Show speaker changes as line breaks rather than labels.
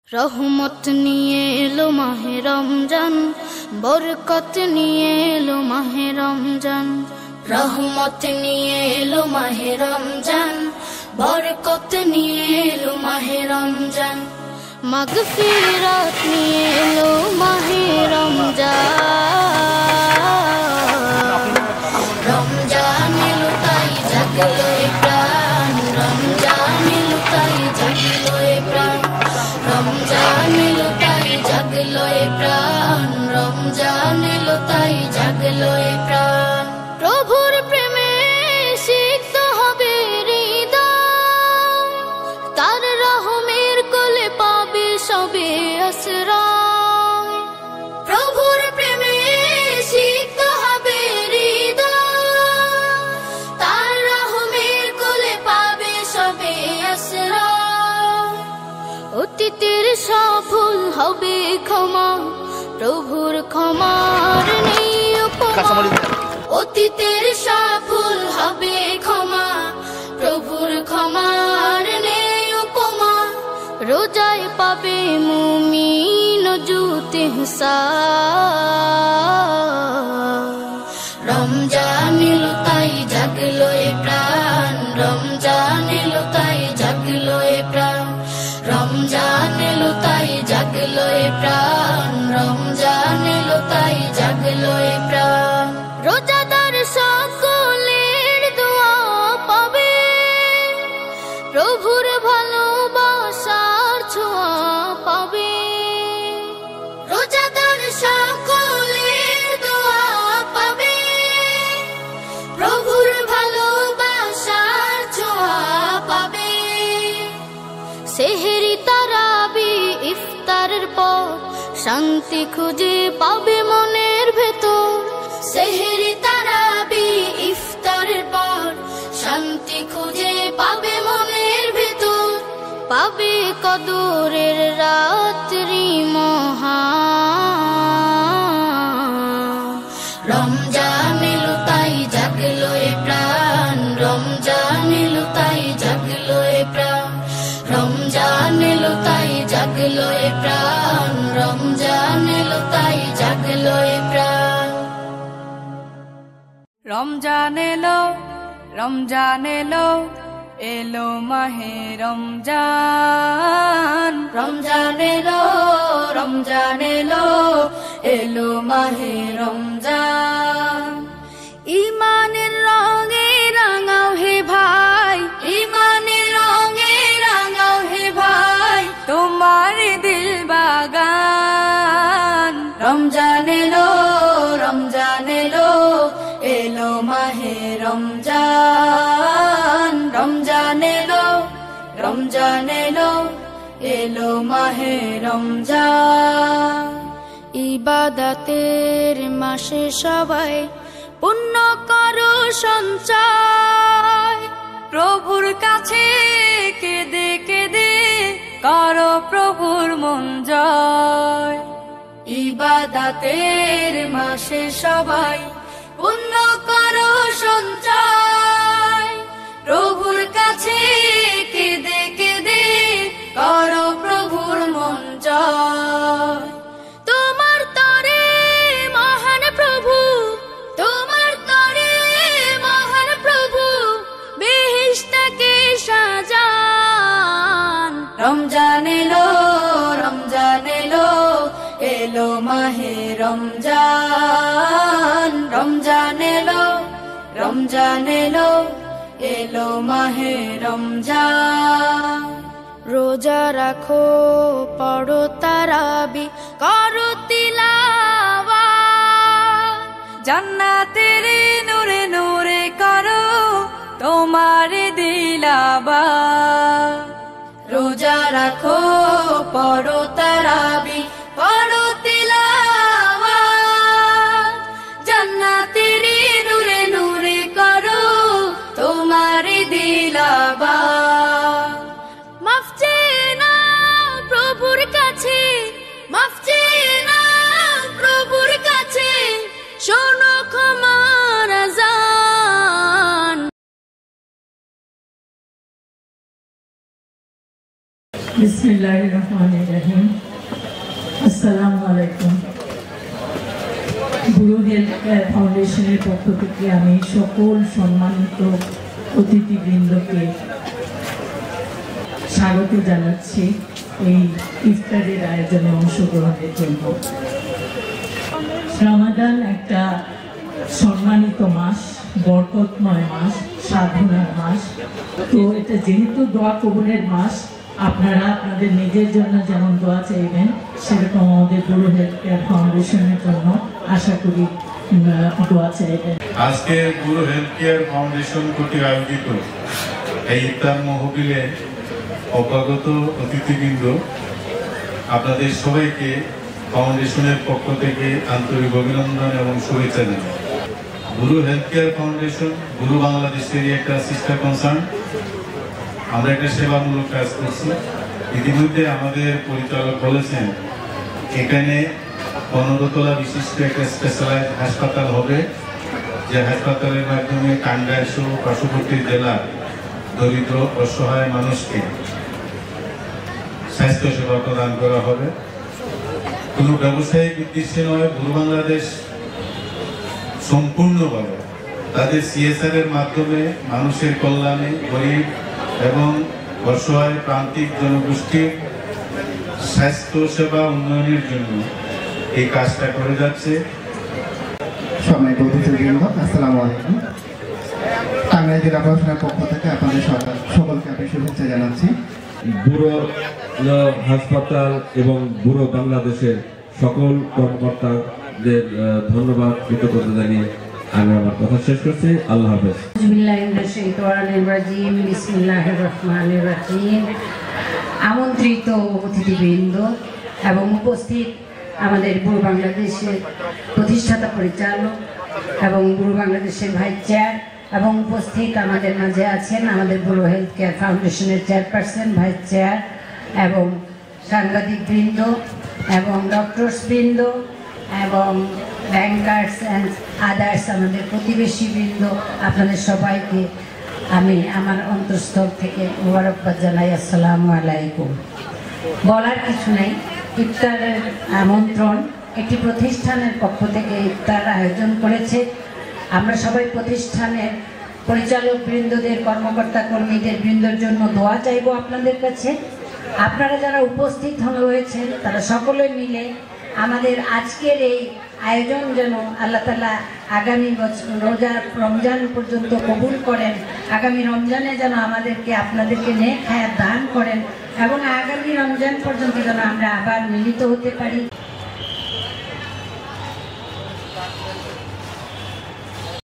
রহমত নিয়ে এলো মাহে রমজান, বরকত নিয়ে এলো মাহে রমজান। রহমত নিয়ে এলো মাহে রমজান, বরকত নিয়ে এলো মাহে রমজান। মাগফিরাত নিয়ে এলো মাহে রমজান। রমজান এলো তাই জাগলো এ প্রাণ, রমজান এলো তাই জাগলো এ প্রাণ। রমজান এলো তাই জাগলো এ প্রাণ, রমজান এলো তাই জাগলো এ প্রাণ। প্রভুর প্রেমে সিক্ত হবে হৃদয়, তার রহমের কোলে পাবে সবে আশ্রয়। প্রভুর প্রেমে সিক্ত হবে হৃদয়, তার রহমের কোলে পাবে সবে আশ্রয়। অতীতের সব ভুল হবে ক্ষমা, প্রভুর ক্ষমার নেই উপমা। অতীতের সব ভুল হবে ক্ষমা, প্রভুর ক্ষমার নেই উপমা। রোজায় পাবে মুমিন জুত ইহসান। রমজান এলো তাই জাগলো এ প্রাণ, রমজান এলো তাই জাগলো এ প্রাণ। রমজান এলো তাই জাগলো এ প্রাণ, রমজান এলো তাই জাগলো এ প্রাণ। রোজাদার সকলের দোয়া পাবে, প্রভুর ভালোবাসার ছোঁয়া পাবে। রোজাদার সকলের দোয়া পাবে, প্রভুর ভালোবাসার ছোঁয়া পাবে। সেহরি তারাবি ইফতারের পর শান্তি খুঁজে পাবে মনের ভেতর। সেহরি তারাবি ইফতারের পর শান্তি খুঁজে পাবে মনের ভেতর। পাবে কদরের রাত্রি মহান। রমজান এলো তাই জাগলো এ প্রাণ, রমজান এলো তাই জাগলো এ প্রাণ। রমজান এলো তাই জাগলো এ প্রাণ, রমজান এলো তাই জাগলো এ প্রাণ।
রমজান এলো, রমজান এলো, এলো মাহে রমজান। রমজান এলো, রমজান এলো, এলো মাহে রমজান। ইমানের রঙে রাঙাও হে ভাই, ইমানের রঙে রাঙাও হে ভাই, তোমার দিল বাগান। রমজান এলো, রমজান এলো, এলো মাহে রমজান। রমজান এলো, রমজান এলো, এলো মাহে রমজান। ইবাদতের মাসে সবাই পুণ্য করো সঞ্চয়, প্রভুর কাছে কেঁদে কেঁদে করো প্রভুর মন জয়। ইবাদতের মাসে সবাই পুণ্য করো সঞ্চয়, প্রভুর কাছে কেঁদে কেঁদে করো প্রভুর মন জয়। তোমার তরে মহান প্রভু, তোমার তরে মহান প্রভু, বেহেশতকে সাজান। রমজান এলো, রমজান এলো, এলো মাহে রমজান। রমজান এলো, রমজান এলো, এলো মাহে রমজান। রোজা রাখো, পড়ো তারাবি, করো তিলাওয়াত, জান্নাতের নূরে নূরে করো তোমার দিলাবাত। রোজা রাখো, পড়ো তারাবি, পড়ো তিলাওয়াত, জান্নাতের নূরে নূরে করো তোমার দিলাবাত। মাফ চেয়ে নাও প্রভুর কাছে, মাফ চেয়ে নাও প্রভুর কাছে, শোনো ক্ষমার আযান।
বিসমিল্লাহিররহমানিররহিম। আসসালামু আলাইকুম। গুরু হেলথ কেয়ার ফাউন্ডেশনের পক্ষ থেকে আমি সকল সম্মানিত অতিথিবৃন্দকে স্বাগত জানাচ্ছি এই ইফতারের আয়োজনে অংশগ্রহণের জন্য। রমাদান একটা সম্মানিত মাস, বরকতময় মাস, সাধনার মাস। তো এটা যেহেতু দোয়া কবুলের মাস, আপনারা আপনাদের নিজের জন্য যেমন দোয়া চাইবেন, সেরকম আমাদের গুরু হেলথ কেয়ার ফাউন্ডেশনের জন্য আশা করি দোয়া চাইবেন।
আজকে গুরু হেলথ কেয়ার ফাউন্ডেশন কর্তৃক আয়োজিত এই ইফতার মাহফিলে অভ্যাগত অতিথিবৃন্দ, আপনাদের সবাইকে ফাউন্ডেশনের পক্ষ থেকে আন্তরিক অভিনন্দন এবং শুভেচ্ছা জানাই। গুরু হেলথ কেয়ার ফাউন্ডেশন গুরু বাংলাদেশেরই একটা সিস্টার কনসার্ন। আমরা একটা সেবামূলক কাজ করছি। ইতিমধ্যে আমাদের পরিচালক বলেছেন এখানে 15 তলা বিশিষ্ট একটা স্পেশালাইজড হাসপাতাল হবে, যে হাসপাতালের মাধ্যমে টাঙ্গাইল সহ পার্শ্ববর্তী জেলার দরিদ্র অসহায় মানুষকে স্বাস্থ্য সেবা প্রদান করা হবে। কোনো ব্যবসায়িক উদ্দেশ্যে নয়, গুরু বাংলাদেশ সম্পূর্ণভাবে তাদের সিএসআর এর মাধ্যমে মানুষের কল্যাণে, গরিব এবং অসহায় প্রান্তিক জনগোষ্ঠীর স্বাস্থ্য সেবা উন্নয়নের জন্য এই কাজটা করে যাচ্ছে।
সম্মানিত অতিথিবৃন্দ, আসসালামু আলাইকুম। টাঙ্গাইল জেলা প্রশাসনের পক্ষ থেকে আপনাদের সকলকে আমি শুভেচ্ছা জানাচ্ছি।
বুড়ো হাসপাতাল এবং বুড়ো বাংলাদেশের সকল কর্মকর্তাদের ধন্যবাদ, কৃতজ্ঞতা জানিয়ে আমি আমার কথা শেষ করছি। আল্লাহ হাফেজ।
বিসমিল্লাহিররহমানিররহিম। আমন্ত্রিত অতিথিবৃন্দ এবং উপস্থিত আমাদের বুড়ো বাংলাদেশের প্রতিষ্ঠাতা পরিচালক এবং বুড়ো বাংলাদেশের ভাইস চেয়ার এবং উপস্থিত আমাদের মাঝে আছেন আমাদের বুড়ো হেলথ কেয়ার ফাউন্ডেশনের চেয়ারপারসন, ভাইস চেয়ার এবং সাংবাদিকবৃন্দ এবং ডক্টরসবৃন্দ এবং ব্যাংকার্স অ্যান্ড আদার্স, আমাদের প্রতিবেশীবৃন্দ, আপনাদের সবাইকে আমি আমার অন্তঃস্থল থেকে মোবারকবাদ জানাই। আসসালামু আলাইকুম। বলার কিছু নেই, ইফতারের আমন্ত্রণ একটি প্রতিষ্ঠানের পক্ষ থেকে ইফতার আয়োজন করেছে। আমরা সবাই প্রতিষ্ঠানের পরিচালক বৃন্দদের, কর্মকর্তা কর্মীদের বৃন্দর জন্য দোয়া চাইব আপনাদের কাছে। আপনারা যারা উপস্থিত হয়েছেন তারা সকলে মিলে আমাদের আজকের এই আয়োজন যেন আল্লাহ তাআলা আগামী বছর রমজান পর্যন্ত কবুল করেন, আগামী রমজানে যেন আমাদেরকে আপনাদেরকে নেক হায়াত দান করেন এবং আগামী রমজান পর্যন্ত যেন আমরা আবার মিলিত হতে পারি।